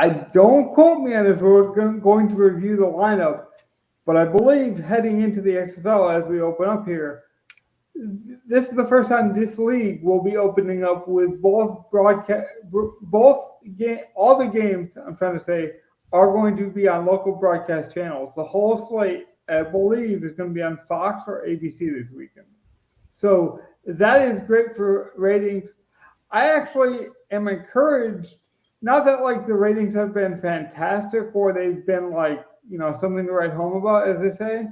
I don't quote me on this. We're going to review the lineup, but I believe heading into the XFL as we open up here, this is the first time this league will be opening up with all the games. I'm trying to say are going to be on local broadcast channels. The whole slate, I believe, is going to be on Fox or ABC this weekend. So that is great for ratings. I actually am encouraged. Not that like the ratings have been fantastic or they've been like, something to write home about, as they say.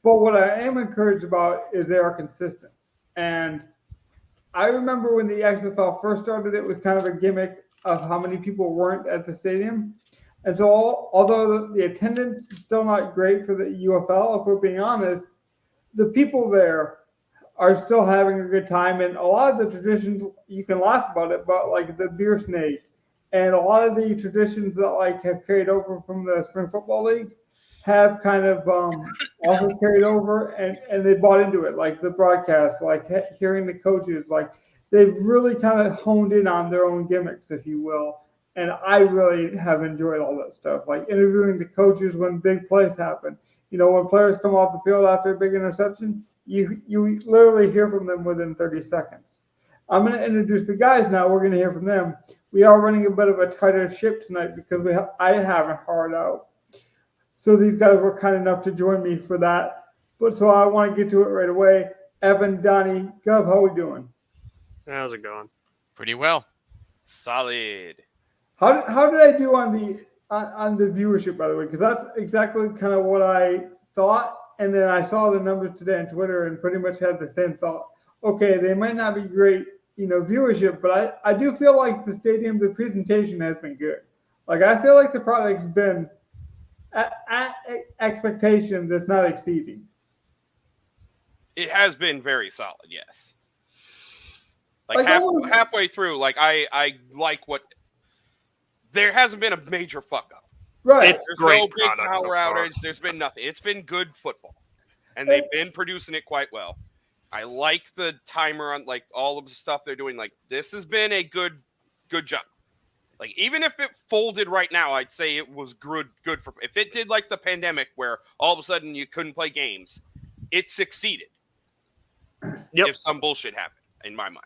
But what I am encouraged about is they are consistent. And I remember when the XFL first started, it was kind of a gimmick of how many people weren't at the stadium. And so although the attendance is still not great for the UFL, if we're being honest, the people there are still having a good time. And a lot of the traditions, you can laugh about it, but like the beer snake and a lot of the traditions that like have carried over from the Spring Football League have kind of also carried over and they bought into it, like the broadcast, like hearing the coaches, like they've really kind of honed in on their own gimmicks, if you will. And I really have enjoyed all that stuff, like interviewing the coaches when big plays happen. When players come off the field after a big interception, you literally hear from them within 30 seconds. I'm going to introduce the guys now. We're going to hear from them. We are running a bit of a tighter ship tonight because I haven't hard out. So these guys were kind enough to join me for that. But so I want to get to it right away. Evan, Donnie, Gov, how we doing? How's it going? Pretty well. Solid. How did I do on the viewership, by the way? Because that's exactly kind of what I thought. And then I saw the numbers today on Twitter and pretty much had the same thought. Okay, they might not be great, viewership, but I do feel like the presentation has been good. Like I feel like the product's been at expectations, it's not exceeding. It has been very solid, yes. Halfway through, I like what. There hasn't been a major fuck up. Right. There's no big power outage. There's been nothing. It's been good football, and they've been producing it quite well. I like the timer on like all of the stuff they're doing. Like this has been a good job. Like even if it folded right now, I'd say it was good for. If it did like the pandemic where all of a sudden you couldn't play games, it succeeded. Yep. If some bullshit happened, in my mind.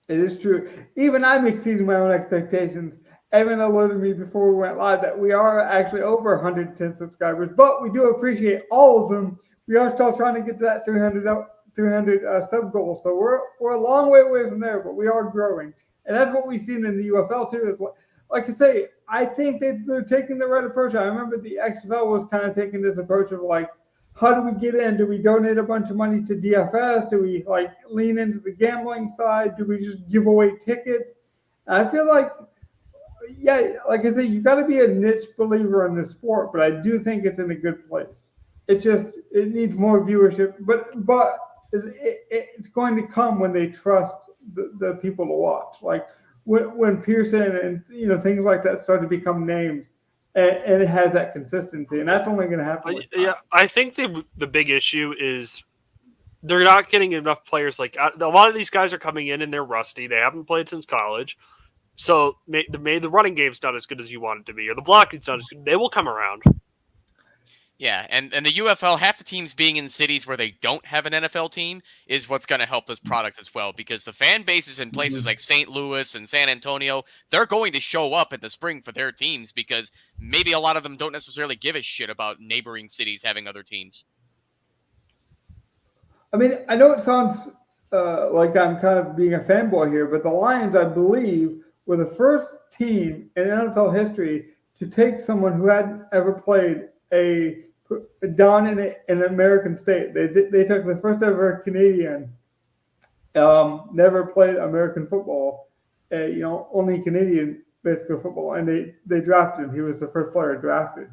It is true. Even I'm exceeding my own expectations. Evan alerted me before we went live that we are actually over 110 subscribers, but we do appreciate all of them. We are still trying to get to that 300 sub goal, so we're a long way away from there, but we are growing, and that's what we've seen in the UFL too. Is like I say, I think they're taking the right approach. I remember the XFL was kind of taking this approach of like, how do we get in? Do we donate a bunch of money to DFS? Do we like lean into the gambling side? Do we just give away tickets? And I feel like, yeah, like I say, you got to be a niche believer in this sport, but I do think it's in a good place. It's just it needs more viewership, but it's going to come when they trust the people to watch. Like when Pearson and things like that start to become names. And it has that consistency, and that's only going to happen. Yeah, I think the big issue is they're not getting enough players. Like a lot of these guys are coming in and they're rusty. They haven't played since college, so maybe the running game's not as good as you want it to be, or the blocking's not as good. They will come around. Yeah, and the UFL, half the teams being in cities where they don't have an NFL team is what's going to help this product as well, because the fan bases in places like St. Louis and San Antonio, they're going to show up in the spring for their teams because maybe a lot of them don't necessarily give a shit about neighboring cities having other teams. I mean, I know it sounds like I'm kind of being a fanboy here, but the Lions, I believe, were the first team in NFL history to take someone who hadn't ever played down in an American state. They took the first ever Canadian, never played American football, only Canadian basically football, and they drafted him. He was the first player drafted.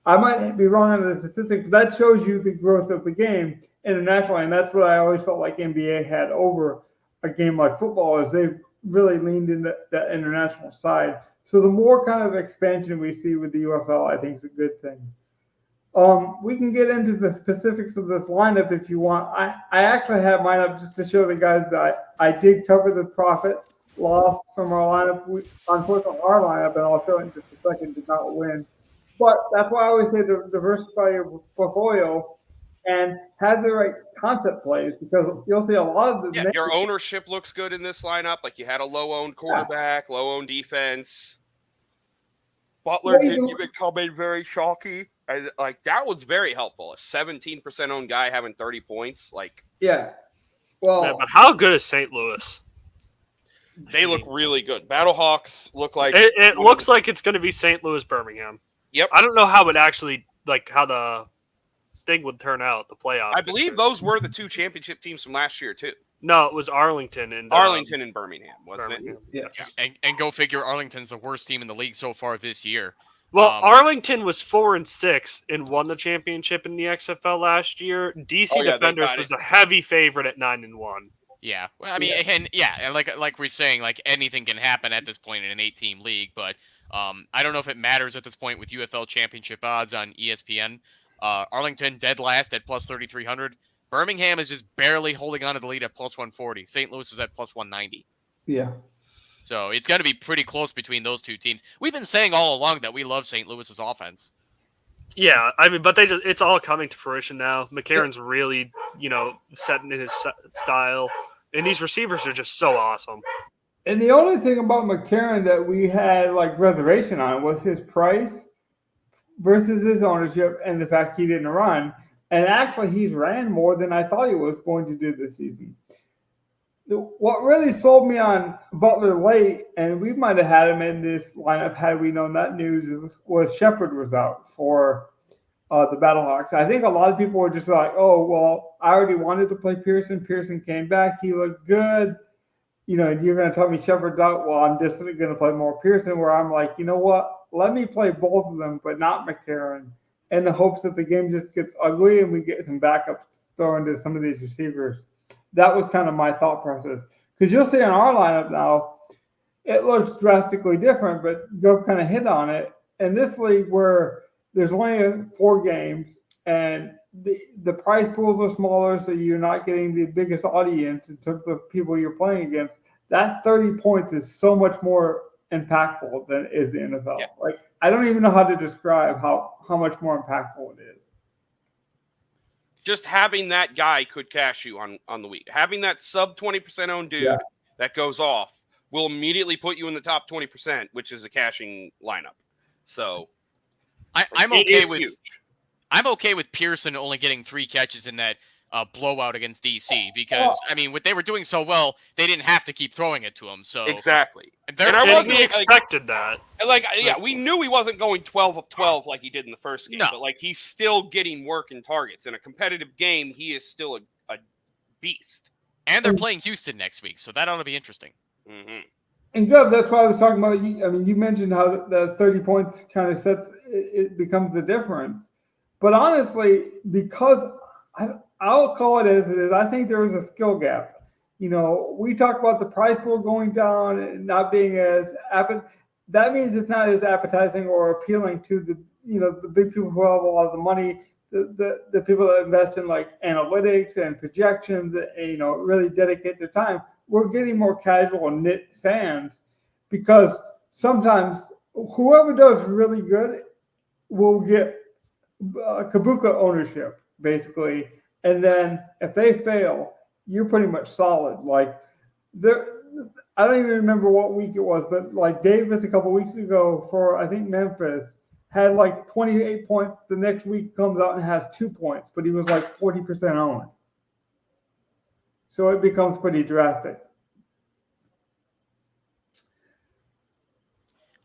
I might be wrong on the statistics, but that shows you the growth of the game internationally, and that's what I always felt like NBA had over a game like football, is they've really leaned into that international side. So the more kind of expansion we see with the UFL, I think is a good thing. We can get into the specifics of this lineup if you want. I actually have mine up just to show the guys that I did cover the profit lost from our lineup. Unfortunately, our lineup, and I'll show it in just a second, did not win. But that's why I always say diversify your portfolio and have the right concept plays, because you'll see a lot of the your ownership looks good in this lineup. Like you had a low-owned quarterback, low-owned defense. Butler didn't even come in very chalky. Like that was very helpful. A 17% owned guy having 30 points. Like Well, man, but how good is St. Louis? They look really good. Battlehawks look like it looks like it's going to be St. Louis Birmingham. Yep. I don't know how it actually how the thing would turn out, the playoff. I believe those were the two championship teams from last year too. No, it was Arlington and Birmingham, wasn't it? Yes. Yeah. And go figure, Arlington's the worst team in the league so far this year. Well, Arlington was 4-6 and won the championship in the XFL last year. DC Defenders was a heavy favorite at 9-1. Yeah, well, I mean, and like we're saying, like anything can happen at this point in an 8-team league. But I don't know if it matters at this point with UFL championship odds on ESPN. Arlington dead last at plus 3,300. Birmingham is just barely holding on to the lead at plus 140. St. Louis is at plus 190. Yeah. So it's going to be pretty close between those two teams. We've been saying all along that we love St. Louis's offense. Yeah, I mean, but it's all coming to fruition now. McCarron's really, setting in his style. And these receivers are just so awesome. And the only thing about McCarron that we had reservation on was his price versus his ownership and the fact he didn't run. And actually, he's ran more than I thought he was going to do this season. What really sold me on Butler late, and we might have had him in this lineup had we known that news, was Shepard was out for the Battlehawks. I think a lot of people were just like, oh, well, I already wanted to play Pearson. Pearson came back. He looked good. You're going to tell me Shepard's out. Well, I'm just going to play more Pearson, where I'm like, you know what? Let me play both of them, but not McCarron, in the hopes that the game just gets ugly and we get some backups thrown into some of these receivers. That was kind of my thought process. Because you'll see in our lineup now, it looks drastically different, but Gov kind of hit on it. In this league where there's only 4 games and the prize pools are smaller, so you're not getting the biggest audience in terms of people you're playing against, that 30 points is so much more impactful than is the NFL. Yeah. I don't even know how to describe how much more impactful it is. Just having that guy could cash you on the week. Having that sub 20% owned dude that goes off will immediately put you in the top 20%, which is a cashing lineup. So I'm okay with Pearson only getting 3 catches in that blowout against DC because they were doing so well, they didn't have to keep throwing it to him. So exactly, and I wasn't expected that. We knew he wasn't going 12 of 12 like he did in the first game, but he's still getting work and targets in a competitive game. He is still a beast. And they're playing Houston next week, so that ought to be interesting. Mm-hmm. And Gov, that's why I was talking about. You mentioned how the 30 points kind of sets it becomes the difference. But honestly, because I'll call it as it is, I think there was a skill gap. We talk about the prize pool going down and not being as that means it's not as appetizing or appealing to the big people who have a lot of the money, the people that invest in analytics and projections, and really dedicate their time. We're getting more casual and knit fans because sometimes whoever does really good will get Kabuka ownership, basically. And then if they fail, you're pretty much solid. I don't even remember what week it was, but Davis a couple weeks ago for, I think, Memphis had 28 points. The next week comes out and has 2 points, but he was 40% owned. So it becomes pretty drastic.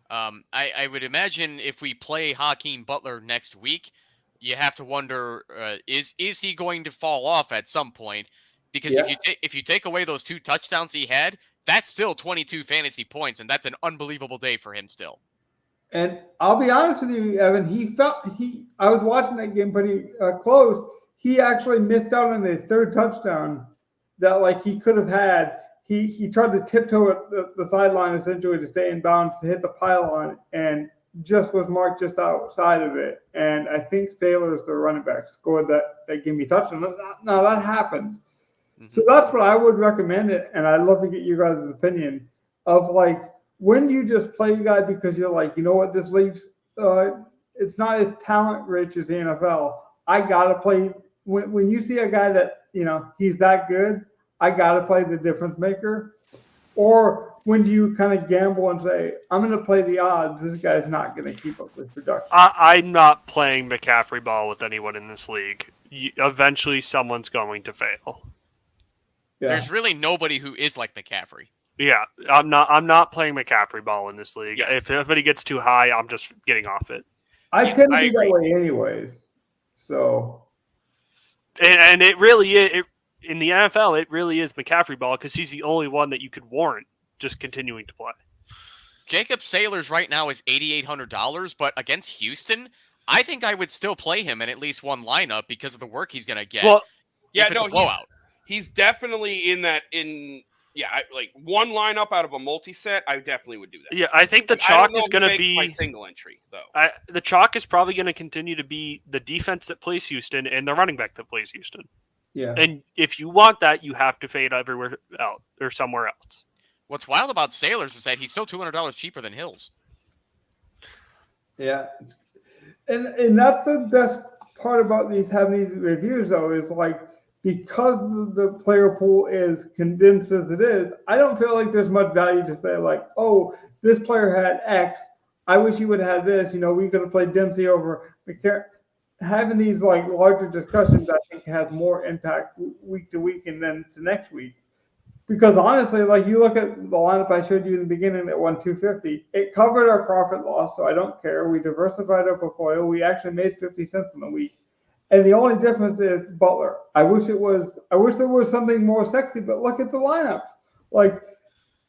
I would imagine if we play Hakeem Butler next week, you have to wonder, is he going to fall off at some point? Because if you take away those 2 touchdowns he had, that's still 22 fantasy points, and that's an unbelievable day for him still. And I'll be honest with you, Evan, I was watching that game pretty close. He actually missed out on a 3rd touchdown that he could have had. He tried to tiptoe at the sideline essentially to stay in bounds to hit the pylon and just was marked just outside of it. And I think Sailors, the running back, scored that gave me a touchdown. Now that happens. Mm-hmm. So that's what I would recommend it. And I'd love to get you guys' opinion. of like, when do you just play a guy because you're like, you know what, this league's it's not as talent rich as the NFL. I gotta play when you see a guy that he's that good. I gotta play the difference maker. Or when do you kind of gamble and say, I'm going to play the odds? This guy's not going to keep up with production. I'm not playing McCaffrey ball with anyone in this league. Eventually, someone's going to fail. Yeah. There's really nobody who is like McCaffrey. Yeah, I'm not playing McCaffrey ball in this league. Yeah. If everybody gets too high, I'm just getting off it. I tend to I be that agree. way anyways. So. And it really is. In the NFL, it really is McCaffrey ball because he's the only one that you could warrant just continuing to play. Jacob Saylor's right now is $8,800, but against Houston, I think I would still play him in at least one lineup because of the work he's going to get. Well, if it's a blowout. He's definitely in that. Like one lineup out of a multi-set, I definitely would do that. yeah, I think the I don't chalk know is if going to he makes my be single entry though. the chalk is probably going to continue to be the defense that plays Houston and the running back that plays Houston. Yeah. And if you want that, you have to fade everywhere else or somewhere else. What's wild about Sailors is that he's still $200 cheaper than Hills. Yeah. And that's the best part about having these reviews though, is like, because the player pool is condensed as it is, I don't feel like there's much value to say like, oh, this player had X. I wish he would have had this. We could have played Dempsey over McCarron. Having these like larger discussions, I think, has more impact week to week and then to next week. Because honestly, like you look at the lineup I showed you in the beginning that won 250, it covered our profit loss, so I don't care. We diversified our portfolio. We actually made 50 cents in the week. And the only difference is Butler. I wish there was something more sexy, but look at the lineups. Like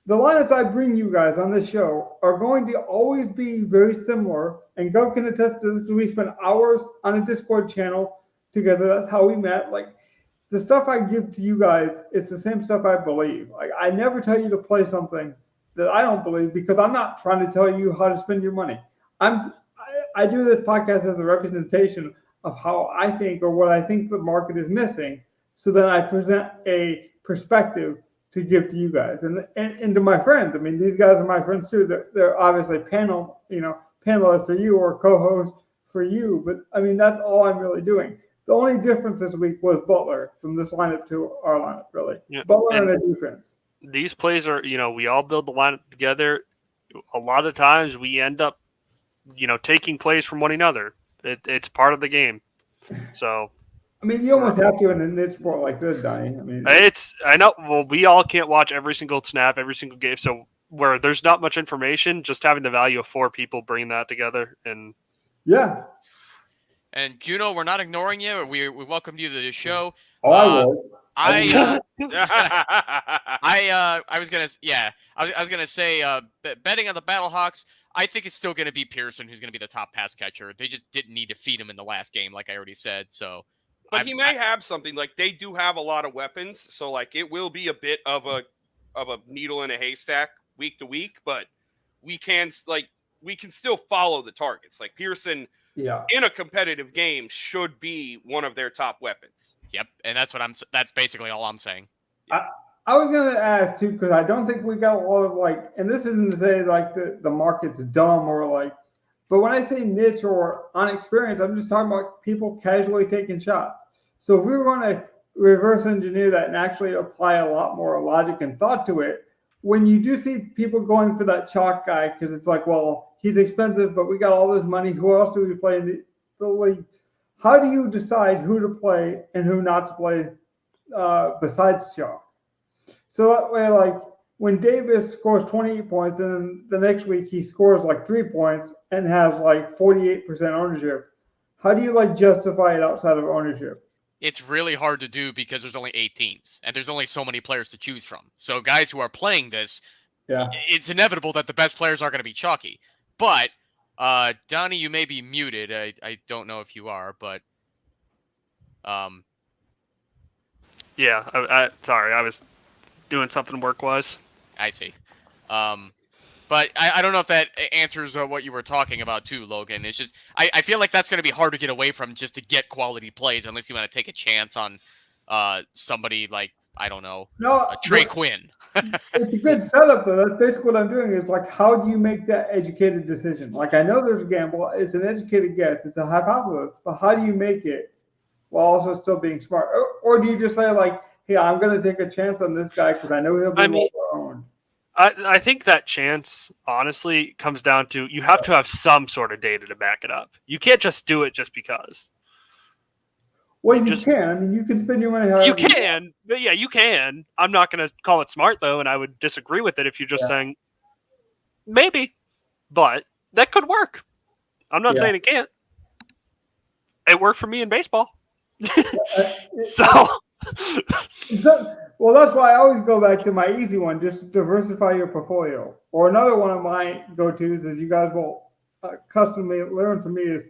the lineups I bring you guys on this show are going to always be very similar. And Gov can attest to this. We spent hours on a Discord channel together. That's how we met. Like the stuff I give to you guys is the same stuff I believe. Like I never tell you to play something that I don't believe because I'm not trying to tell you how to spend your money. I do this podcast as a representation of how I think or what I think the market is missing. So then I present a perspective to give to you guys and to my friends. I mean, these guys are my friends too. They're obviously panelists for you or co-hosts for you. But I mean, that's all I'm really doing. The only difference this week was Butler from this lineup to our lineup, really. Yeah. Butler and a defense. These plays are, we all build the lineup together. A lot of times we end up, taking plays from one another. It's part of the game. So, I mean, you almost have to in a niche sport like this, Donnie. I mean, I know. Well, we all can't watch every single snap, every single game. So, where there's not much information, just having the value of 4 people bringing that together, and yeah. And Juno, we're not ignoring you. We welcomed you to the show. Oh, I was. I was gonna say betting on the Battlehawks. I think it's still going to be Pearson who's going to be the top pass catcher. They just didn't need to feed him in the last game, like I already said. So, but he may have something. Like they do have a lot of weapons, so like it will be a bit of a needle in a haystack week to week. But we can still follow the targets. Like Pearson, in a competitive game, should be one of their top weapons. Yep, and that's basically all I'm saying. I was going to ask too, because I don't think we got a lot of and this isn't to say like the market's dumb or but when I say niche or unexperienced, I'm just talking about people casually taking shots. So if we were going to reverse engineer that and actually apply a lot more logic and thought to it, when you do see people going for that chalk guy, because it's like, well, he's expensive, but we got all this money. Who else do we play in the league? How do you decide who to play and who not to play besides chalk? So that way, when Davis scores 28 points and then the next week he scores 3 points and has 48% ownership, how do you justify it outside of ownership? It's really hard to do because there's only 8 teams and there's only so many players to choose from. So guys who are playing this, it's inevitable that the best players are going to be chalky. But Donnie, you may be muted. I don't know if you are, but yeah, sorry, I was doing something work-wise. I see. But I don't know if that answers what you were talking about too, Logan. It's just I feel like that's going to be hard to get away from just to get quality plays unless you want to take a chance on somebody like I don't know, No, Trey but Quinn. it's a good setup though. That's basically what I'm doing. Is like, how do you make that educated decision? Like, I know there's a gamble. It's an educated guess. It's a hypothesis. But how do you make it while also still being smart? Or do you just say like, hey, I'm going to take a chance on this guy because I know he'll be I mean, lower owned. I think that chance, honestly, comes down to you have to have some sort of data to back it up. You can't just do it just because. Well, you can. I mean, you can spend your money however You can, but yeah, you can. I'm not going to call it smart, though, and I would disagree with it if you're just saying, maybe, but that could work. I'm not saying it can't. It worked for me in baseball. So, well, that's why I always go back to my easy one. Just diversify your portfolio. Or another one of my go-tos is you guys will customly learn from me is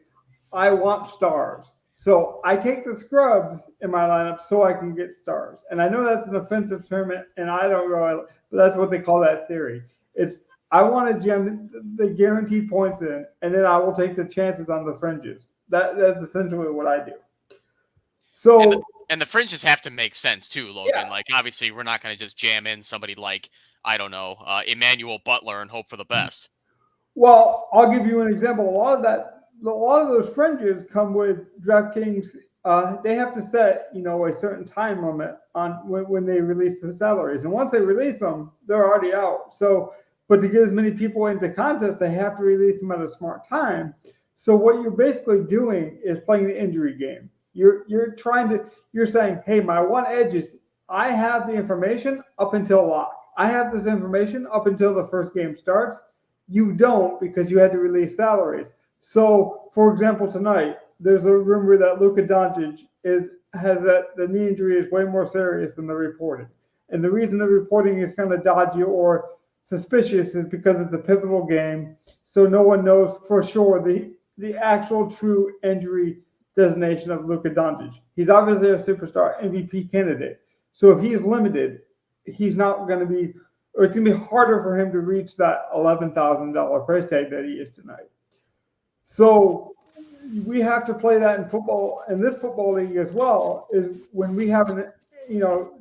I want stars. So I take the scrubs in my lineup so I can get stars. And I know that's an offensive term, and I don't really, but that's what they call that theory. It's I want to jam the guaranteed points in, and then I will take the chances on the fringes. That's essentially what I do. So and the fringes have to make sense too, Logan. Yeah. Like obviously we're not going to just jam in somebody like, I don't know, Emmanuel Butler and hope for the best. Well, I'll give you an example. A lot of those fringes come with DraftKings. They have to set, a certain time limit on when they release the salaries. And once they release them, they're already out. So, but to get as many people into contests, they have to release them at a smart time. So what you're basically doing is playing the injury game. You're saying, hey, my one edge is I have the information up until lock. I have this information up until the first game starts. You don't because you had to release salaries. So, for example, tonight, there's a rumor that Luka Doncic has that the knee injury is way more serious than the reported. And the reason the reporting is kind of dodgy or suspicious is because it's a pivotal game. So no one knows for sure the actual true injury designation of Luka Doncic. He's obviously a superstar MVP candidate. So if he's limited, he's not going to be, or it's going to be harder for him to reach that $11,000 price tag that he is tonight. So we have to play that in football, in this football league as well, is when we have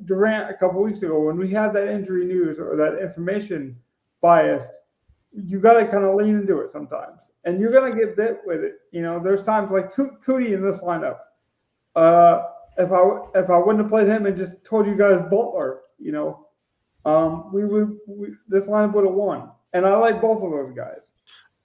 Durant a couple weeks ago, when we had that injury news or that information biased, you got to kind of lean into it sometimes, and you're going to get bit with it. There's times like Cootie in this lineup. If I wouldn't have played him and just told you guys Butler, this lineup would have won. And I like both of those guys.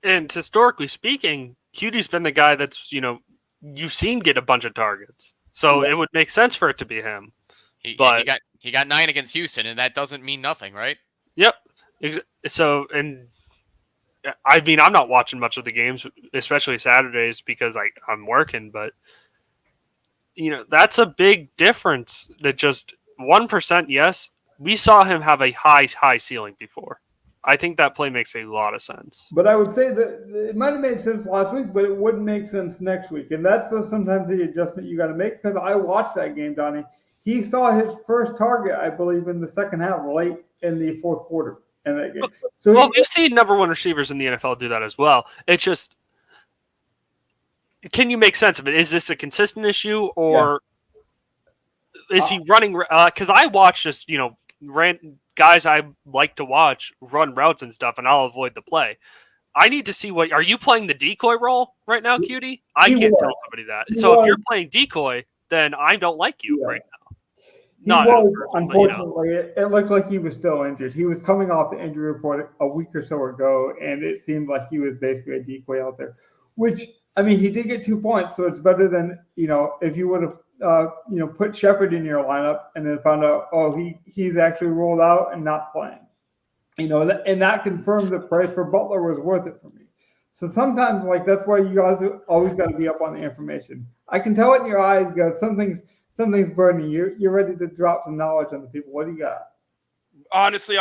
And historically speaking, Cutie's been the guy that's you've seen get a bunch of targets, so it would make sense for it to be him. He got 9 against Houston, and that doesn't mean nothing, right? Yep. So, and I mean, I'm not watching much of the games, especially Saturdays, because I'm working. But that's a big difference. That just 1%. Yes, we saw him have a high ceiling before. I think that play makes a lot of sense. But I would say that it might have made sense last week, but it wouldn't make sense next week. And that's sometimes the adjustment you got to make, because I watched that game, Donnie. He saw his first target, I believe, in the second half, late in the fourth quarter in that game. So we've seen number one receivers in the NFL do that as well. It's just, can you make sense of it? Is this a consistent issue, or is he running? Because I watch just, guys I like to watch run routes and stuff, and I'll avoid the play. I need to see are you playing the decoy role right now, Cutie? I can't tell somebody that. So if you're playing decoy, then I don't like you right now. Unfortunately, it looked like he was still injured. He was coming off the injury report a week or so ago, and it seemed like he was basically a decoy out there. Which, I mean, he did get 2 points, so it's better than if you would have put Shepard in your lineup and then found out, he's actually rolled out and not playing. And that confirmed the price for Butler was worth it for me. So sometimes, that's why you guys always got to be up on the information. I can tell it in your eyes, guys. Something's burning. You're ready to drop some knowledge on the people. What do you got? Honestly,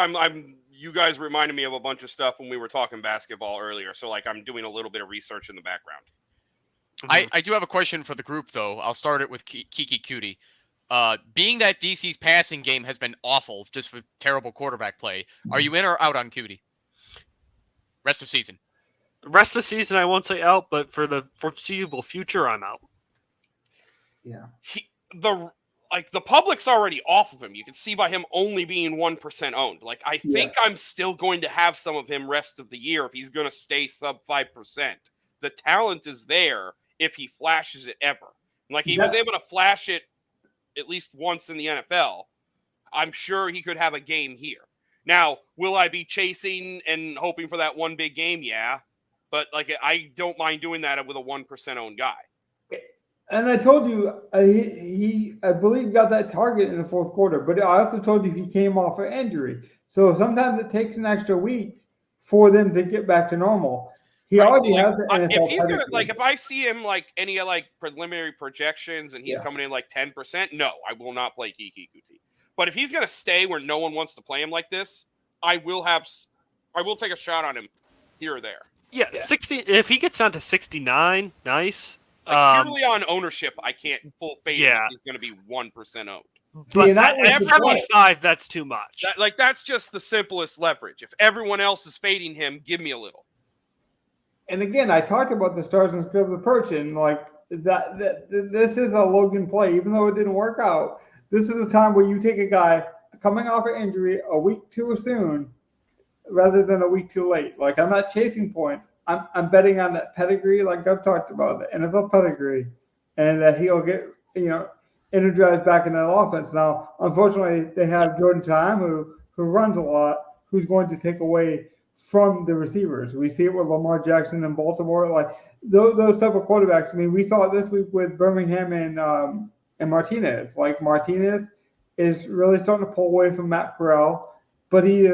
you guys reminded me of a bunch of stuff when we were talking basketball earlier. So I'm doing a little bit of research in the background. I do have a question for the group, though. I'll start it with Kiki Cutie. Being that DC's passing game has been awful, just with terrible quarterback play, are you in or out on Cutie? Rest of season. Rest of season, I won't say out, but for the foreseeable future, I'm out. Yeah. like the public's already off of him. You can see by him only being 1% owned. Like I think I'm still going to have some of him rest of the year if he's going to stay sub 5%. The talent is there if he flashes it ever. Like he was able to flash it at least once in the NFL. I'm sure he could have a game here. Now, will I be chasing and hoping for that one big game? Yeah. But like I don't mind doing that with a 1% owned guy. And I told you, he I believe got that target in the fourth quarter, but I also told you he came off an injury. So sometimes it takes an extra week for them to get back to normal. He already has the NFL if he's gonna pedigree. like, if I see him like any like preliminary projections and he's coming in like 10%, no, I will not play Kiki Kuti. But if he's gonna stay where no one wants to play him like this, I will take a shot on him here or there. Yeah, 60. If he gets down to 69, nice. Like purely on ownership, I can't full fade him if he's going to be 1% owned. But at 75, that's too much. That's just the simplest leverage. If everyone else is fading him, give me a little. And again, I talked about the stars and scrubs approach, and like that this is a Logan play, even though it didn't work out. This is a time where you take a guy coming off an injury a week too soon, rather than a week too late. Like I'm not chasing points. I'm betting on that pedigree, like I've talked about, the NFL pedigree, and that he'll get, energized back in that offense. Now, unfortunately, they have Jordan Time, who runs a lot, who's going to take away from the receivers. We see it with Lamar Jackson in Baltimore. Like those type of quarterbacks. I mean, we saw it this week with Birmingham and Martinez. Like Martinez is really starting to pull away from Matt Corral, but he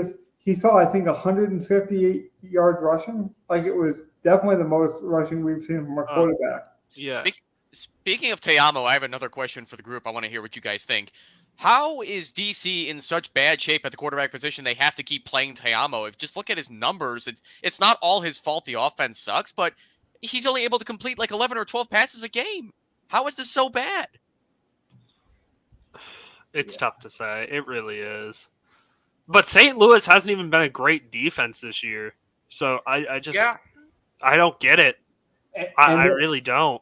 saw, I think, 158 yards rushing. Like it was definitely the most rushing we've seen from our quarterback. Yeah. Speaking of Te'amo, I have another question for the group. I want to hear what you guys think. How is DC in such bad shape at the quarterback position? They have to keep playing Te'amo. If just look at his numbers, it's not all his fault. The offense sucks, but he's only able to complete like 11 or 12 passes a game. How is this so bad? It's tough to say. It really is. But St. Louis hasn't even been a great defense this year. So I don't get it. I really don't.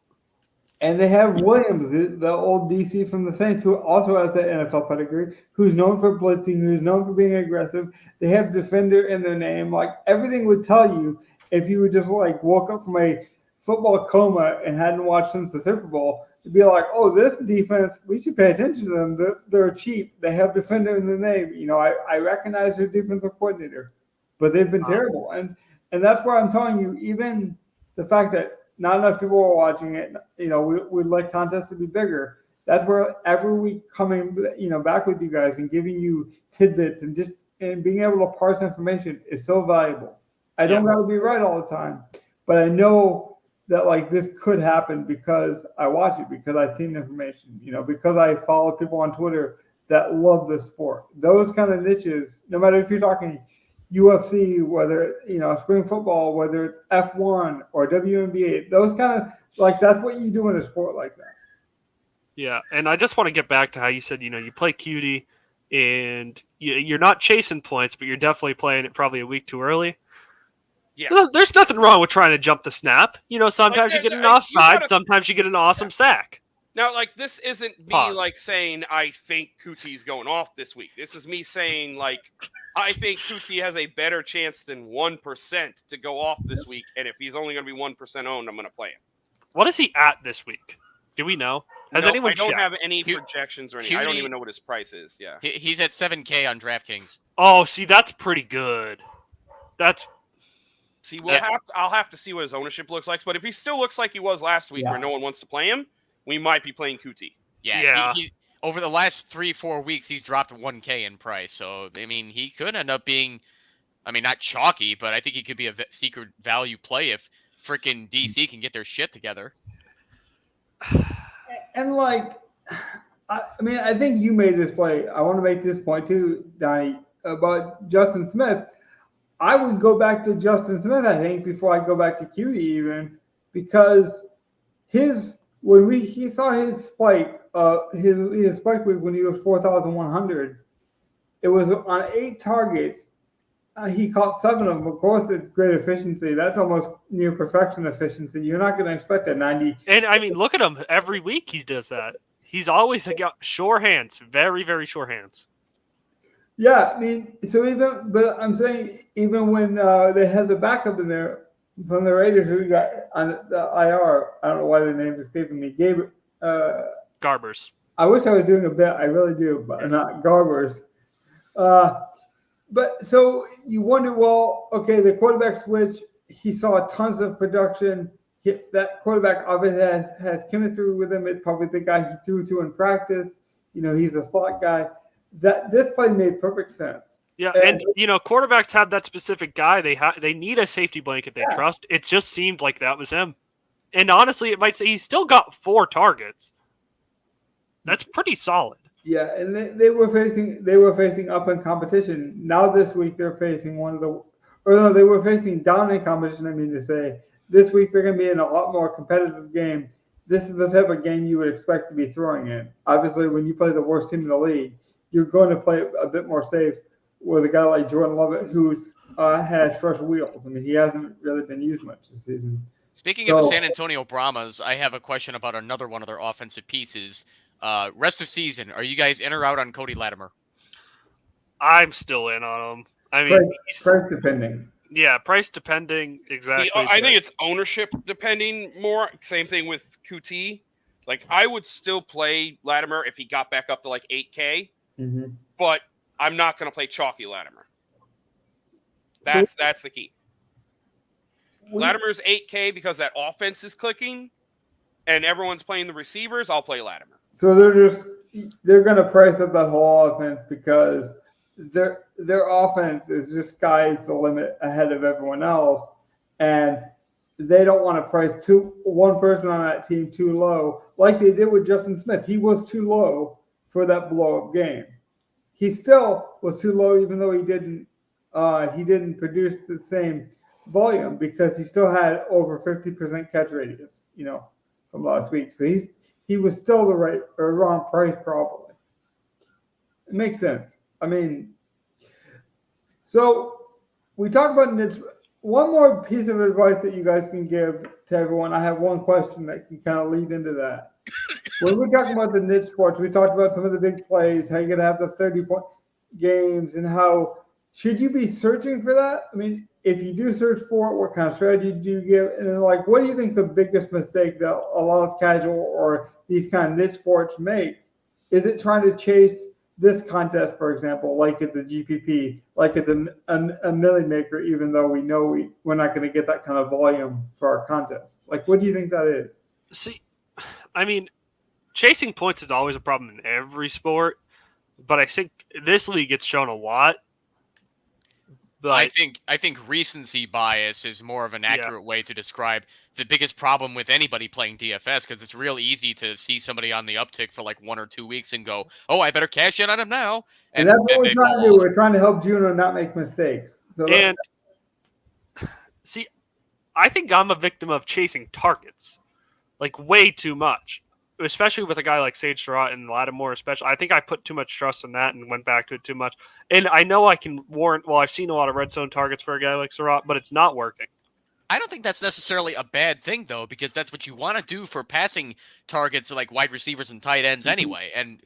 And they have Williams, the old DC from the Saints, who also has that NFL pedigree, who's known for blitzing, who's known for being aggressive. They have defender in their name. Like everything would tell you, if you would just like woke up from a football coma and hadn't watched since the Super Bowl, to be like, oh, this defense, we should pay attention to them. They're cheap. They have defender in the name. I recognize their defensive coordinator, but they've been terrible. And that's why I'm telling you, even the fact that not enough people are watching it, we'd like contests to be bigger. That's where every week coming, back with you guys and giving you tidbits and being able to parse information is so valuable. I don't got to be right all the time, but I know that like this could happen because I watch it, because I've seen information, because I follow people on Twitter that love this sport. Those kind of niches, no matter if you're talking UFC, whether spring football, whether it's F1 or WNBA, those kind of like that's what you do in a sport like that. Yeah, and I just want to get back to how you said you play cutie, and you're not chasing points, but you're definitely playing it probably a week too early. Yeah, there's nothing wrong with trying to jump the snap. Sometimes you get an offside, sometimes you get an awesome sack. Now, like, this isn't me, like, saying I think Kuti's going off this week. This is me saying, like, I think Kuti has a better chance than 1% to go off this week, and if he's only going to be 1% owned, I'm going to play him. What is he at this week? Do we know? Has anyone I don't have any projections or anything. I don't even know what his price is. Yeah, he's at 7K on DraftKings. Oh, see, that's pretty good. I'll have to see what his ownership looks like. But if he still looks like he was last week, where no one wants to play him, we might be playing Kuti. Yeah. He, over the last 3-4 weeks, he's dropped 1K in price. So I mean, he could end up being, not chalky, but I think he could be a secret value play if freaking DC can get their shit together. And like, I think you made this play. I want to make this point too, Donnie, about Justin Smith. I would go back to Justin Smith, I think, before I go back to Cutie even, because he saw his spike, his spike week when he was 4,100, it was on 8 targets. He caught 7 of them. Of course, it's great efficiency. That's almost near perfection efficiency. You're not going to expect a 90. And look at him every week. He does that. he's always got sure hands, very, very sure hands. Yeah, I mean, but I'm saying even when they had the backup in there from the Raiders who got on the IR, I don't know why the name is escaping me. Garbers. I wish I was doing a bet. I really do, but not Garbers. But so you wonder, well, okay, the quarterback switch. He saw tons of production. That quarterback obviously has chemistry with him. It's probably the guy he threw to in practice. He's a slot guy. That this play made perfect sense. Yeah, and quarterbacks have that specific guy. They need a safety blanket they trust. It just seemed like that was him. And honestly, it might say he's still got 4 targets. That's pretty solid. Yeah, and they were facing up in competition. Now this week they're facing they were facing down in competition. I mean to say, this week they're going to be in a lot more competitive game. This is the type of game you would expect to be throwing in. Obviously, when you play the worst team in the league, you're going to play a bit more safe with a guy like Jordan Lovett, who's has fresh wheels. I mean, he hasn't really been used much this season. Speaking of the San Antonio Brahmas, I have a question about another one of their offensive pieces. Rest of season, are you guys in or out on Cody Latimer? I'm still in on him. I mean, price depending. Yeah, price depending. Exactly. See, I think it's ownership depending more. Same thing with QT. Like, I would still play Latimer if he got back up to like 8K, but I'm not going to play chalky Latimer. That's the key. Latimer's 8K because that offense is clicking, and everyone's playing the receivers. I'll play Latimer. So they're going to price up that whole offense because their offense is just sky's the limit ahead of everyone else, and they don't want to price one person on that team too low, like they did with Justin Smith. He was too low for that blow-up game. He still was too low, even though he didn't produce the same volume because he still had over 50% catch radius, from last week. So he was still the right or wrong price probably. It makes sense. I mean, so we talked about niche. One more piece of advice that you guys can give to everyone. I have one question that can kind of lead into that. When we're talking about the niche sports, we talked about some of the big plays, how you're going to have the 30-point games, and how should you be searching for that? I mean, if you do search for it, what kind of strategy do you give? And then, what do you think is the biggest mistake that a lot of casual or these kind of niche sports make? Is it trying to chase this contest, for example, like it's a GPP, like it's a milli maker, even though we know we're not going to get that kind of volume for our contest? What do you think that is? See, I mean, chasing points is always a problem in every sport, but I think this league gets shown a lot. But I think recency bias is more of an accurate way to describe the biggest problem with anybody playing DFS, because it's real easy to see somebody on the uptick for 1 or 2 weeks and go, oh, I better cash in on him now. And that's what we're trying to do. We're trying to help Juno not make mistakes. See, I think I'm a victim of chasing targets, way too much. Especially with a guy like Sage Surratt and Lattimore, especially. I think I put too much trust in that and went back to it too much. And I know I can warrant, I've seen a lot of red zone targets for a guy like Surratt, but it's not working. I don't think that's necessarily a bad thing, though, because that's what you want to do for passing targets like wide receivers and tight ends anyway. And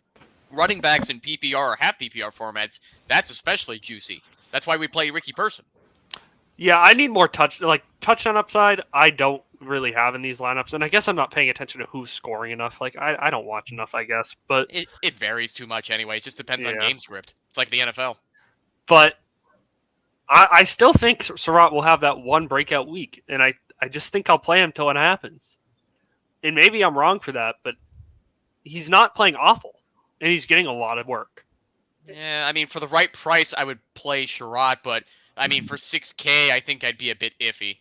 running backs in PPR or half PPR formats, that's especially juicy. That's why we play Ricky Person. Yeah, I need more touchdown upside. I don't really have in these lineups, and I guess I'm not paying attention to who's scoring enough. I don't watch enough, I guess, but it varies too much anyway. It just depends on game script. It's like the NFL. But I still think Surratt will have that one breakout week, and I just think I'll play him till it happens. And maybe I'm wrong for that, but he's not playing awful, and he's getting a lot of work. Yeah, I mean, for the right price, I would play Surratt, but I mean, for 6K, I think I'd be a bit iffy.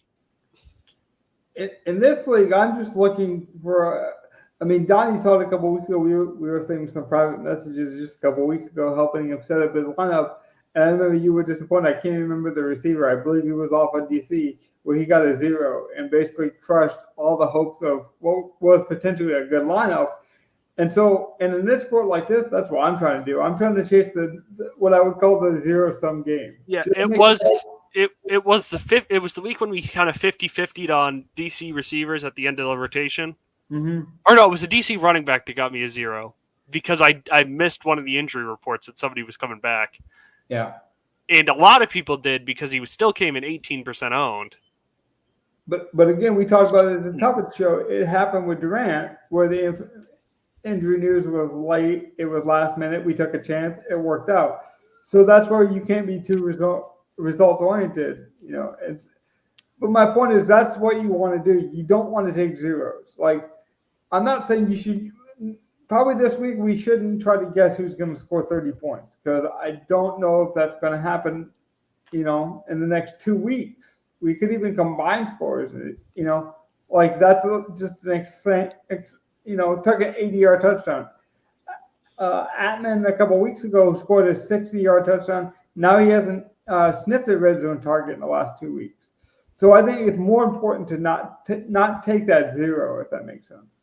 In this league, I'm just looking for. Donnie saw it a couple of weeks ago. We were sending some private messages just a couple of weeks ago, helping him set up his lineup. And I remember you were disappointed. I can't even remember the receiver. I believe he was off on DC, where he got a 0 and basically crushed all the hopes of what was potentially a good lineup. And so, in a niche sport like this, that's what I'm trying to do. I'm trying to chase what I would call the zero-sum game. Yeah, it was the week when we kind of 50-50'd on DC receivers at the end of the rotation. Mm-hmm. Or no, it was a DC running back that got me a 0 because I missed one of the injury reports that somebody was coming back. Yeah. And a lot of people did because he still came in 18% owned. But again, we talked about it at the top of the show. It happened with Durant, where the injury news was late. It was last minute. We took a chance. It worked out. So that's where you can't be too results oriented. But my point is that's what you want to do. You don't want to take zeros. Like, I'm not saying you should. Probably this week we shouldn't try to guess who's going to score 30 points because I don't know if that's going to happen. In the next 2 weeks. We could even combine scores, like that's just an took an 80-yard touchdown. Atman a couple weeks ago scored a 60-yard touchdown. Now he hasn't sniffed a red zone target in the last 2 weeks. So I think it's more important to not take that 0, if that makes sense.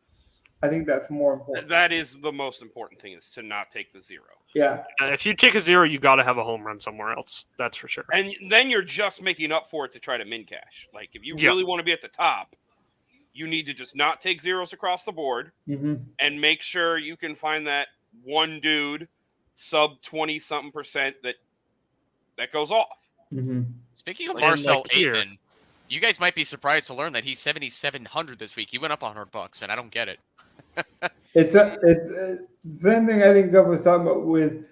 I think that's more important. That is the most important thing, is to not take the 0. Yeah. If you take a 0, you got to have a home run somewhere else. That's for sure. And then you're just making up for it to try to min cash. Like, if you really want to be at the top, you need to just not take zeros across the board and make sure you can find that one dude sub 20-something% that goes off. Mm-hmm. Speaking of Marcel Aitman, you guys might be surprised to learn that he's 7,700 this week. He went up $100, and I don't get it. It's the same thing I think Gov was talking about with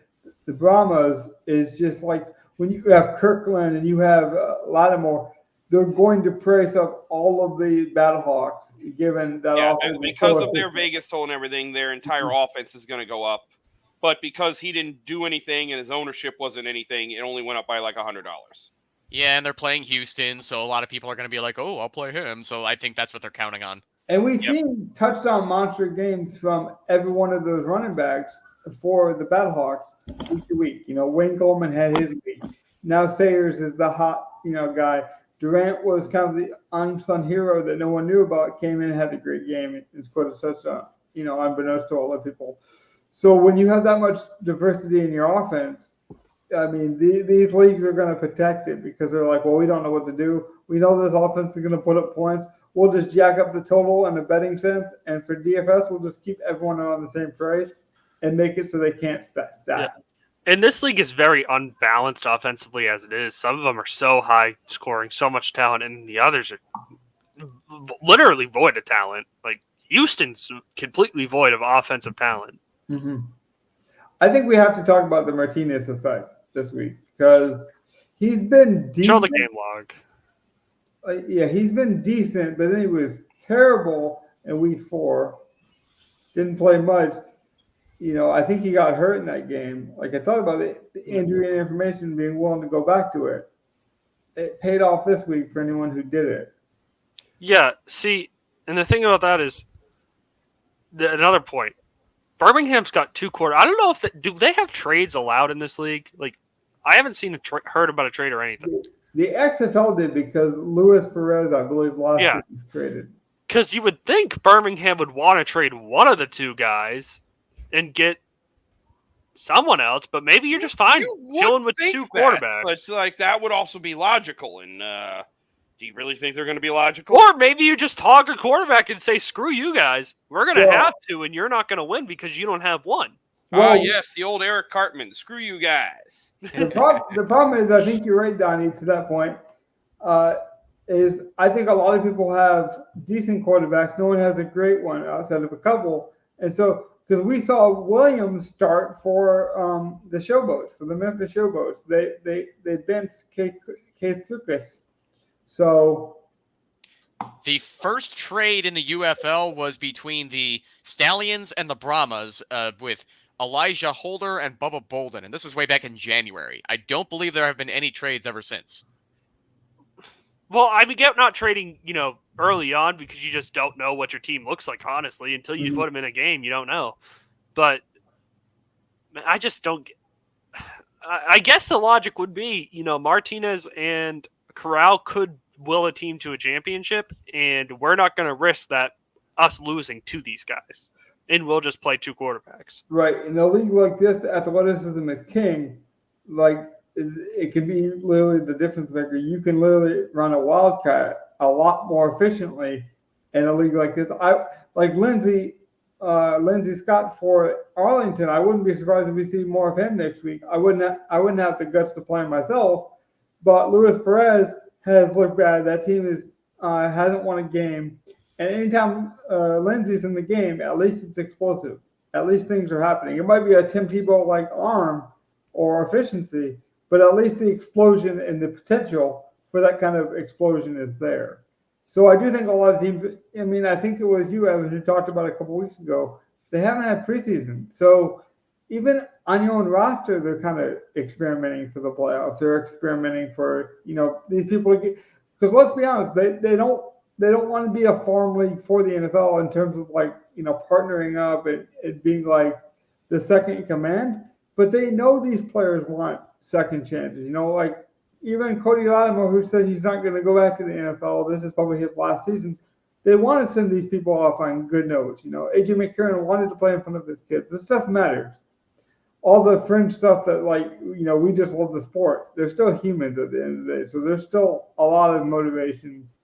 the Brahmas is just like when you have Kirkland and you have Lattimore, they're going to price up all of the Battlehawks given that and because of their Vegas toll and everything, their entire offense is going to go up. But because he didn't do anything and his ownership wasn't anything, it only went up by like $100. Yeah, and they're playing Houston, so a lot of people are going to be like, oh, I'll play him. So I think that's what they're counting on. And we've seen touchdown monster games from every one of those running backs for the Battlehawks week to week. Wayne Goldman had his week. Now Sayers is the hot, guy. Durant was kind of the unsung hero that no one knew about, came in and had a great game and scored a touchdown, unbeknownst to all the people. So when you have that much diversity in your offense, I mean, these leagues are going to protect it because they're like, well, we don't know what to do. We know this offense is going to put up points. We'll just jack up the total in a betting sense. And for DFS, we'll just keep everyone on the same price and make it so they can't stack. Yeah. And this league is very unbalanced offensively as it is. Some of them are so high scoring, so much talent, and the others are literally void of talent. Like Houston's completely void of offensive talent. Mm-hmm. I think we have to talk about the Martinez effect this week because he's been decent. Show the game log. He's been decent, but then he was terrible in week 4. Didn't play much. I think he got hurt in that game. Like I talked about the injury and information, being willing to go back to it. It paid off this week for anyone who did it. Yeah, see, and the thing about that is another point. Birmingham's got 2 quarters. I don't know if do they have trades allowed in this league? Like, I haven't seen heard about a trade or anything. The XFL did because Luis Perez, I believe, last year traded. Because you would think Birmingham would want to trade one of the 2 guys and get someone else, but maybe you're just fine chilling with 2 quarterbacks. But like that would also be logical. And do you really think they're going to be logical? Or maybe you just hog a quarterback and say, "Screw you guys, we're going to have to, and you're not going to win because you don't have one." Yes, the old Eric Cartman. Screw you guys. The problem is, I think you're right, Donnie, to that point, is I think a lot of people have decent quarterbacks. No one has a great one outside of a couple. And so, because we saw Williams start for the Showboats, for the Memphis Showboats. They benched Case Kukas. So the first trade in the UFL was between the Stallions and the Brahmas with Elijah Holder and Bubba Bolden, and this is way back in January. I don't believe there have been any trades ever since. Well, I mean, get not trading, early on because you just don't know what your team looks like, honestly. Until you put them in a game, you don't know. But I just don't. I guess the logic would be, Martinez and Corral could will a team to a championship, and we're not going to risk that us losing to these guys. And we'll just play 2 quarterbacks. Right. In a league like this, athleticism is king. Like, it can be literally the difference maker. You can literally run a wildcat a lot more efficiently in a league like this. I like Lindsey Scott for Arlington. I wouldn't be surprised if we see more of him next week. I wouldn't have the guts to play him myself, but Luis Perez has looked bad. That team hasn't won a game, and anytime Lindsey's in the game, at least it's explosive. At least things are happening. It might be a Tim Tebow like arm or efficiency, but at least the explosion and the potential for that kind of explosion is there. So I do think a lot of teams, I mean, I think it was you, Evan, who talked about it a couple weeks ago. They haven't had preseason. So even on your own roster, they're kind of experimenting for the playoffs. They're experimenting for, these people, because let's be honest, they don't want to be a farm league for the NFL in terms of partnering up and being like the second in command. But they know these players want second chances. Even Cody Latimer, who said he's not going to go back to the NFL, this is probably his last season. They want to send these people off on good notes. AJ McCarron wanted to play in front of his kids. This stuff matters. All the fringe stuff that, we just love the sport. They're still humans at the end of the day. So there's still a lot of motivations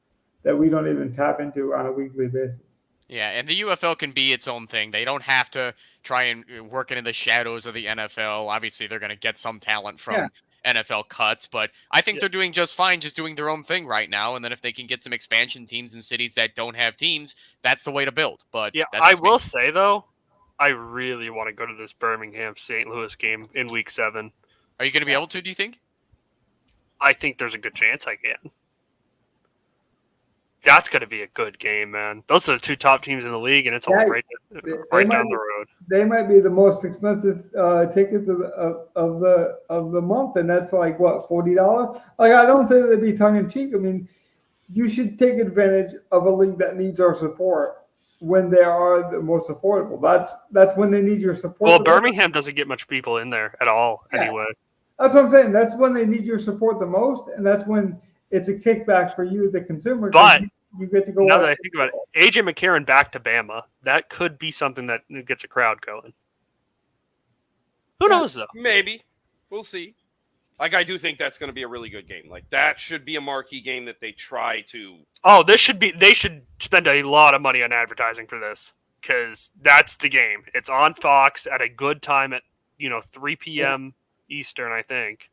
that we don't even tap into on a weekly basis. Yeah, and the UFL can be its own thing. They don't have to try and work in the shadows of the NFL. Obviously, they're going to get some talent from NFL cuts, but I think they're doing just fine, just doing their own thing right now. And then if they can get some expansion teams in cities that don't have teams, that's the way to build. But I will say, though, I really want to go to this Birmingham-St. Louis game in Week 7. Are you going to be able to, do you think? I think there's a good chance I can. That's going to be a good game, man. Those are the two top teams in the league, and it's all right down the road. They might be the most expensive tickets of the month, and that's like what, $40? I don't say that they'd be tongue in cheek. I mean, you should take advantage of a league that needs our support when they are the most affordable. That's when they need your support. Well, Birmingham doesn't get much people in there at all, anyway. That's what I'm saying. That's when they need your support the most, and that's when it's a kickback for you, the consumer. But you get to go. Now that I think about it, AJ McCarron back to Bama, that could be something that gets a crowd going. Who knows, though? Maybe. We'll see. I do think that's going to be a really good game. That should be a marquee game that they try to. Oh, they should spend a lot of money on advertising for this, because that's the game. It's on Fox at a good time at 3 p.m. Eastern, I think.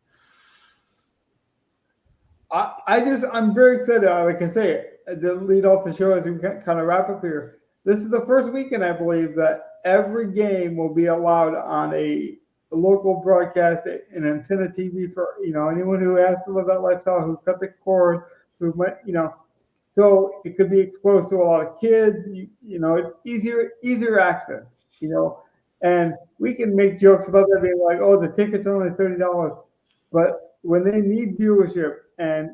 I'm very excited. Like I say, to lead off the show as we kind of wrap up here. This is the first weekend, I believe, that every game will be allowed on a local broadcast, an antenna TV for anyone who has to live that lifestyle, who cut the cord, who might So it could be exposed to a lot of kids. Easier access. And we can make jokes about that being like, oh, the ticket's only $30, but when they need viewership. And,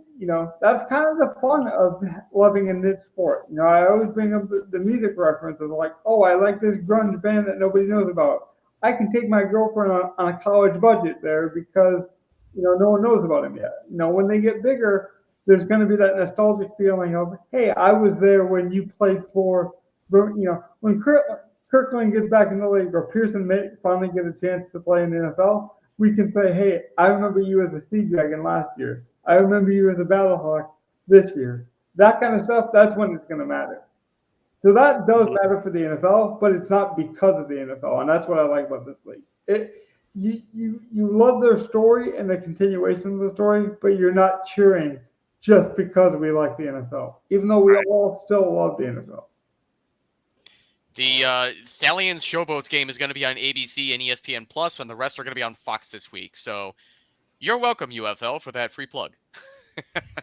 that's kind of the fun of loving a niche sport. I always bring up the music reference of like, oh, I like this grunge band that nobody knows about. I can take my girlfriend on a college budget there because, no one knows about him yet. When they get bigger, there's going to be that nostalgic feeling of, hey, I was there when you played for, when Kirkland gets back in the league or Pearson may finally get a chance to play in the NFL, we can say, hey, I remember you as a Sea Dragon last year. I remember you as a Battlehawk this year. That kind of stuff, that's when it's going to matter. So that does matter for the NFL, but it's not because of the NFL, and that's what I like about this league. You love their story and the continuation of the story, but you're not cheering just because we like the NFL, even though we all still love the NFL. The Stallions Showboats game is going to be on ABC and ESPN Plus, and the rest are going to be on Fox this week. So you're welcome, UFL, for that free plug.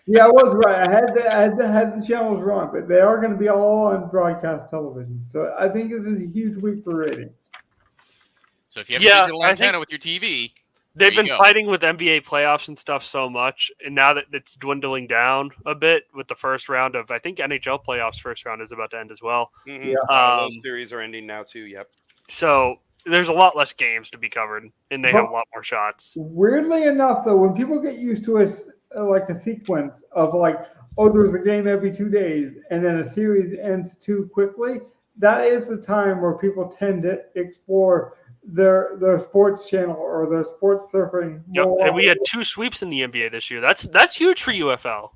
Yeah, I was right. I had the channels wrong, but they are going to be all on broadcast television. So I think this is a huge week for ratings. So if you have a digital antenna with your TV, they've been fighting with NBA playoffs and stuff so much, and now that it's dwindling down a bit with the first round of, I think NHL playoffs first round is about to end as well. Mm-hmm. Yeah. Those series are ending now too. Yep. So there's a lot less games to be covered, and they have a lot more shots. Weirdly enough, though, when people get used to a sequence of like, oh, there's a game every 2 days, and then a series ends too quickly, that is the time where people tend to explore their sports channel or their sports surfing. Yep, and we had 2 sweeps in the NBA this year. That's huge for UFL.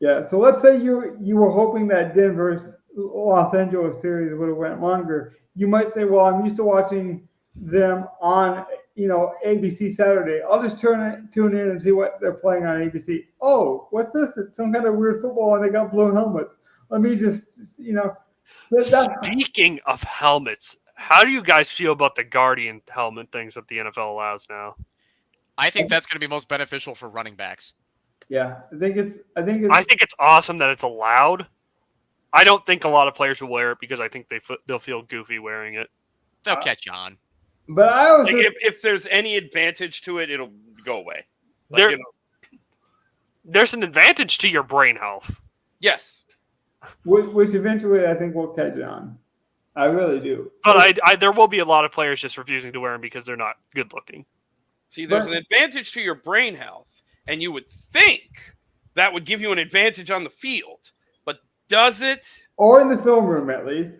Yeah. So let's say you were hoping that Denver's Los Angeles series would have went longer. You might say, well, I'm used to watching them on ABC Saturday. I'll just tune in and see what they're playing on ABC. Oh, what's this? It's some kind of weird football and they got blue helmets. Let me Speaking of helmets, how do you guys feel about the Guardian helmet things that the NFL allows now? I think that's going to be most beneficial for running backs. Yeah, I think it's awesome that it's allowed. I don't think a lot of players will wear it because I think they'll feel goofy wearing it. They'll catch on. But I also if there's any advantage to it, it'll go away. There's an advantage to your brain health. Yes. Which eventually I think will catch on. I really do. But there will be a lot of players just refusing to wear them because they're not good looking. See, there's an advantage to your brain health, and you would think that would give you an advantage on the field. But does it? Or in the film room, at least.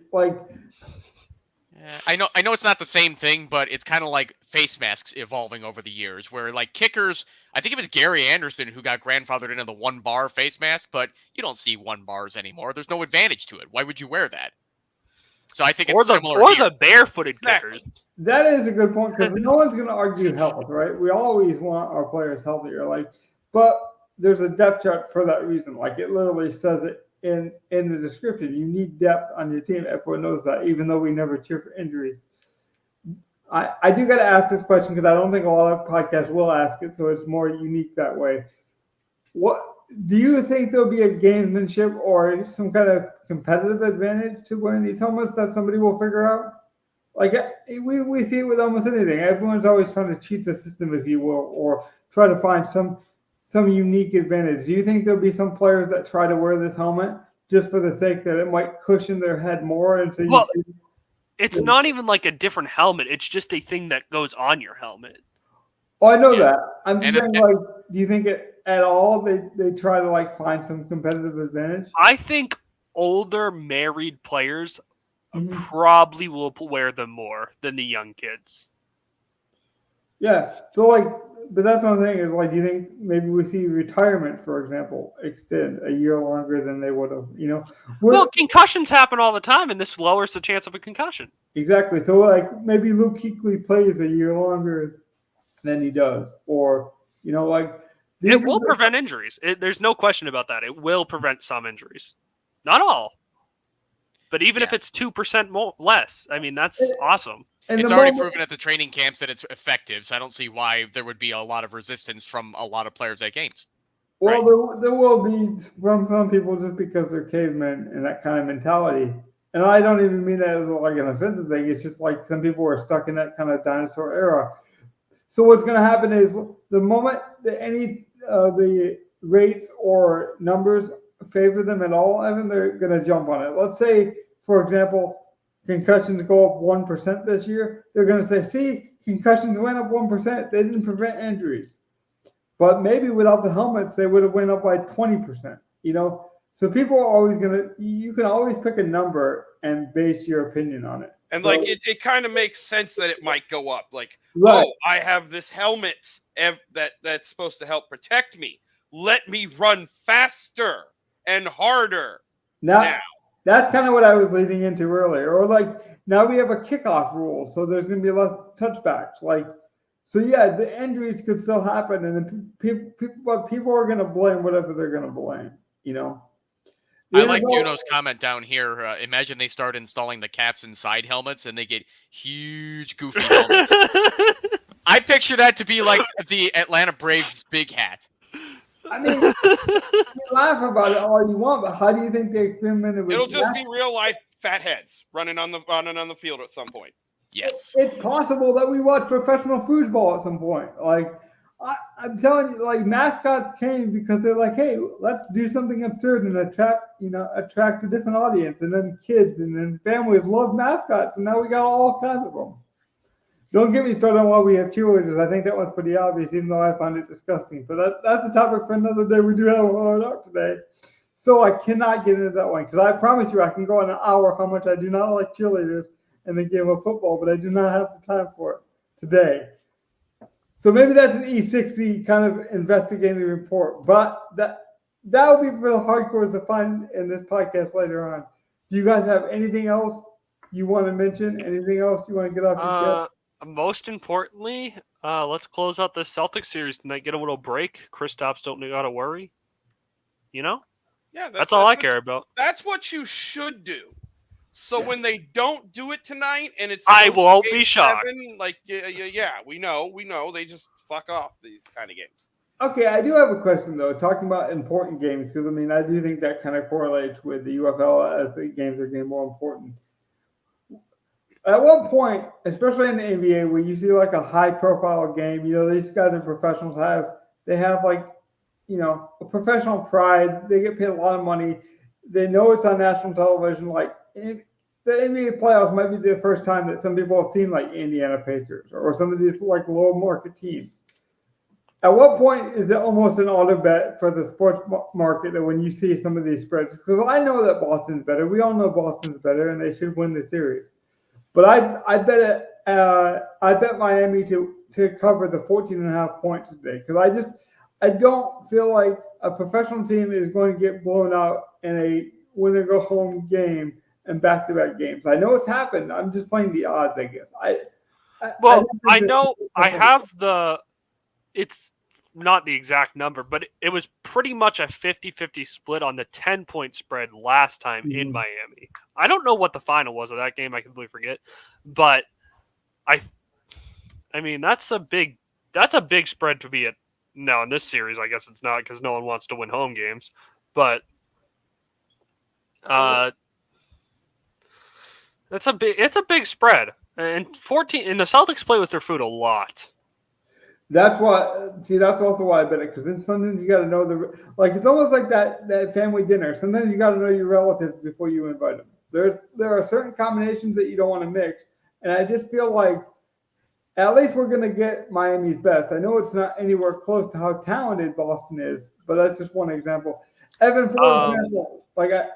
I know it's not the same thing, but it's kind of like face masks evolving over the years, where like kickers, I think it was Gary Anderson who got grandfathered into the 1-bar face mask, but you don't see 1 bars anymore. There's no advantage to it. Why would you wear that? So I think it's similar here. The barefooted kickers. That is a good point because no one's going to argue health, right? We always want our players healthier, but there's a depth chart for that reason. It literally says it in the description. You need depth on your team. Everyone knows that, even though we never cheer for injuries. I do got to ask this question because I don't think a lot of podcasts will ask it, so it's more unique that way. What do you think there'll be a gamesmanship or some kind of competitive advantage to wearing these helmets that somebody will figure out? We see it with almost anything. Everyone's always trying to cheat the system, if you will, or try to find some unique advantage. Do you think there'll be some players that try to wear this helmet just for the sake that it might cushion their head more? And so it's not even like a different helmet. It's just a thing that goes on your helmet. Oh, I know that. I'm just saying, do you think at all they try to find some competitive advantage? I think older married players probably will wear them more than the young kids. Yeah. So but that's one thing is do you think maybe we see retirement, for example, extend a year longer than they would have, Well, concussions happen all the time, and this lowers the chance of a concussion. Exactly. So maybe Luke Kuechly plays a year longer than he does, or it will prevent injuries. There's no question about that. It will prevent some injuries, not all, but even if it's 2% less, I mean that's awesome. And it's already proven at the training camps that it's effective, so I don't see why there would be a lot of resistance from a lot of players at games. Well, there will be from some people just because they're cavemen and that kind of mentality. And I don't even mean that as an offensive thing. It's just some people are stuck in that kind of dinosaur era. So what's going to happen is the moment that any the rates or numbers favor them at all, Evan, they're going to jump on it. Let's say, for example, concussions go up 1% this year. They're going to say, see, concussions went up 1%. They didn't prevent injuries. But maybe without the helmets, they would have went up by 20%, So people are always you can always pick a number and base your opinion on it. And it kind of makes sense that it might go up. Right. Oh, I have this helmet that's supposed to help protect me. Let me run faster and harder now. That's kind of what I was leading into earlier. Or now we have a kickoff rule, so there's going to be less touchbacks. So yeah, the injuries could still happen, and then people are going to blame whatever they're going to blame. I like Juno's comment down here. Imagine they start installing the caps inside helmets, and they get huge, goofy helmets. I picture that to be like the Atlanta Braves' big hat. I mean, you laugh about it all you want, but how do you think they experimented with? It'll just be real life fat heads running on the field at some point. Yes, it's possible that we watch professional foosball at some point. I'm telling you, mascots came because they're hey, let's do something absurd and attract a different audience, and then kids and then families love mascots, and now we got all kinds of them. Don't get me started on why we have cheerleaders. I think that one's pretty obvious, even though I find it disgusting. But that's a topic for another day. We do have a hard out today. So I cannot get into that one because I promise you I can go on an hour how much I do not like cheerleaders in the game of football, but I do not have the time for it today. So maybe that's an E60 kind of investigative report. But that would be for the hardcores to find in this podcast later on. Do you guys have anything else you want to mention? Anything else you want to get off your chest? Most importantly, let's close out the Celtics series tonight. Get a little break. Kristaps don't got to worry. You know, Yeah, that's all I care about. That's what you should do. So when they don't do it tonight, and it's I won't be shocked. 7, like yeah, we know they just fuck off these kind of games. Okay, I do have a question though. Talking about important games, because I mean, I do think that kind of correlates with the UFL as the games are getting more important. At what point, especially in the NBA, where you see like a high-profile game, these guys are professionals. They have like, a professional pride. They get paid a lot of money. They know it's on national television. Like the NBA playoffs might be the first time that some people have seen like Indiana Pacers or some of these like low-market teams. At what point is it almost an auto bet for the sports market that when you see some of these spreads? Because I know that Boston's better. We all know Boston's better, and they should win the series. But I bet Miami to cover the 14.5 points today because I don't feel like a professional team is going to get blown out in a win-or-go-home game and back-to-back games. I know it's happened. I'm just playing the odds, I guess. It's not the exact number, but it was pretty much a 50-50 split on the 10-point spread last time in Miami. I don't know what the final was of that game. I completely forget. But I mean, that's a big spread to be at. No, in this series, I guess it's not because no one wants to win home games. But it's a big spread. And 14 and the Celtics play with their food a lot. That's also why I bet it, because then sometimes you got to know it's almost like that family dinner. Sometimes you got to know your relatives before you invite them. There are certain combinations that you don't want to mix, and I just feel like at least we're going to get Miami's best. I know it's not anywhere close to how talented Boston is, but that's just one example. Evan, for example,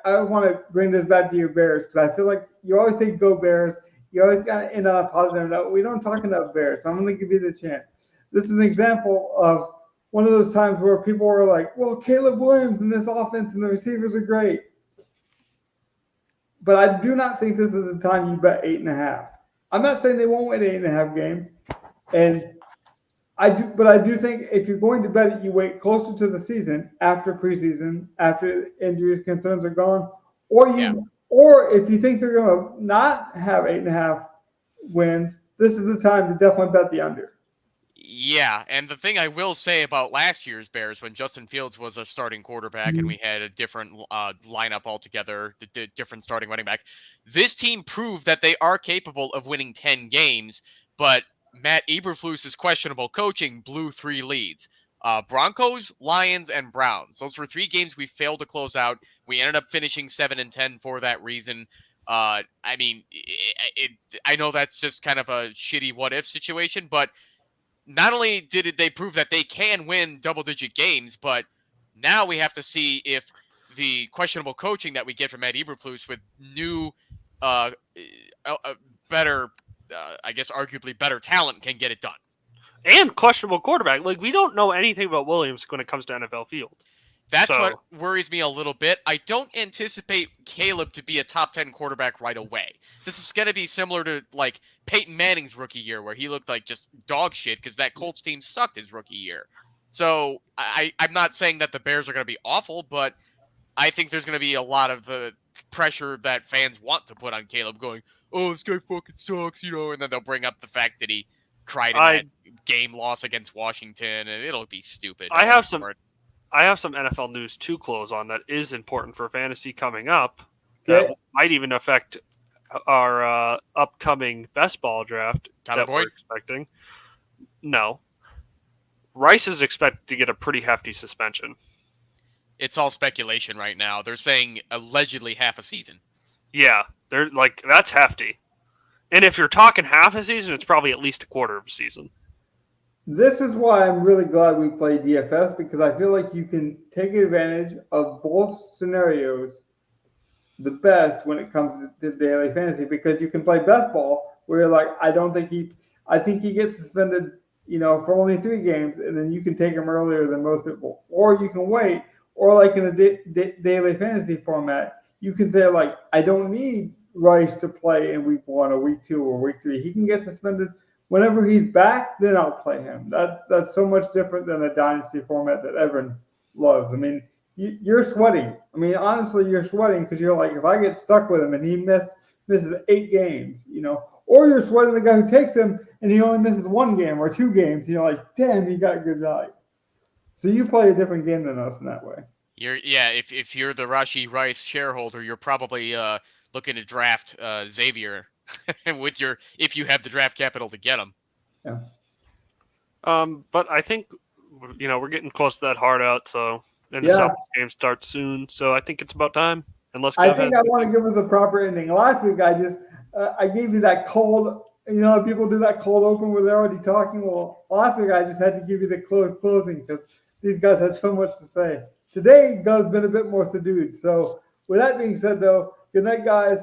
I want to bring this back to your Bears because I feel like you always say go Bears. You always got to end on a positive note. We don't talk about Bears. I'm going to give you the chance. This is an example of one of those times where people were like, well, Caleb Williams and this offense and the receivers are great. But I do not think this is the time you bet 8.5. I'm not saying they won't win 8.5 games. But I do think if you're going to bet it, you wait closer to the season after preseason, after injury concerns are gone, or if you think they're going to not have 8.5 wins, this is the time to definitely bet the under. Yeah, and the thing I will say about last year's Bears, when Justin Fields was a starting quarterback and we had a different lineup altogether, different starting running back, this team proved that they are capable of winning 10 games, but Matt Eberflus's questionable coaching blew 3 leads. Broncos, Lions, and Browns. Those were 3 games we failed to close out. We ended up finishing 7-10 for that reason. I mean, I know that's just kind of a shitty what-if situation, but not only did they prove that they can win double-digit games, but now we have to see if the questionable coaching that we get from Matt Eberflus with new, better, I guess arguably better talent can get it done. And questionable quarterback. We don't know anything about Williams when it comes to NFL field. That's what worries me a little bit. I don't anticipate Caleb to be a top 10 quarterback right away. This is going to be similar to Peyton Manning's rookie year where he looked like just dog shit because that Colts team sucked his rookie year. So I'm not saying that the Bears are going to be awful, but I think there's going to be a lot of pressure that fans want to put on Caleb going, oh, this guy fucking sucks, and then they'll bring up the fact that he cried in that game loss against Washington, and it'll be stupid. I have some NFL news to close on that is important for fantasy coming up that might even affect our upcoming best ball draft that we're expecting. No. Rice is expected to get a pretty hefty suspension. It's all speculation right now. They're saying allegedly half a season. Yeah, they're that's hefty. And if you're talking half a season, it's probably at least a quarter of a season. This is why I'm really glad we play DFS because I feel like you can take advantage of both scenarios the best when it comes to daily fantasy because you can play best ball where you're like, I think he gets suspended, for only 3 games and then you can take him earlier than most people. Or you can wait Or like in a daily fantasy format, you can say like, I don't need Rice to play in week 1 or week 2 or week 3. He can get suspended whenever he's back. Then I'll play him. That's so much different than a dynasty format that Evan loves. I mean, you're sweating. I mean, honestly, you're sweating because you're like, if I get stuck with him and he misses 8 games, or you're sweating the guy who takes him and he only misses 1 game or 2 games, and you're like, damn, he got good value. So you play a different game than us in that way. If you're the Rashi Rice shareholder, you're probably looking to draft Xavier if you have the draft capital to get him. Yeah. But I think we're getting close to that hard out, so and the Celtics game starts soon, so I think it's about time. Unless I think I want to give us a proper ending. Last week I gave you that cold. People do that cold open where they're already talking. Well, last week I just had to give you the closing because these guys had so much to say. Today, Guz's been a bit more subdued. So, with that being said, though, good night, guys.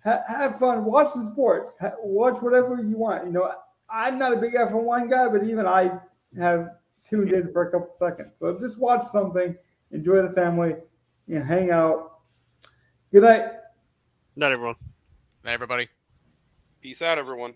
Have fun. Watch the sports. Watch whatever you want. I'm not a big F1 guy, but even I have tuned in for a couple seconds. So, just watch something. Enjoy the family. Hang out. Good night. Night, everyone. Night, everybody. Peace out, everyone.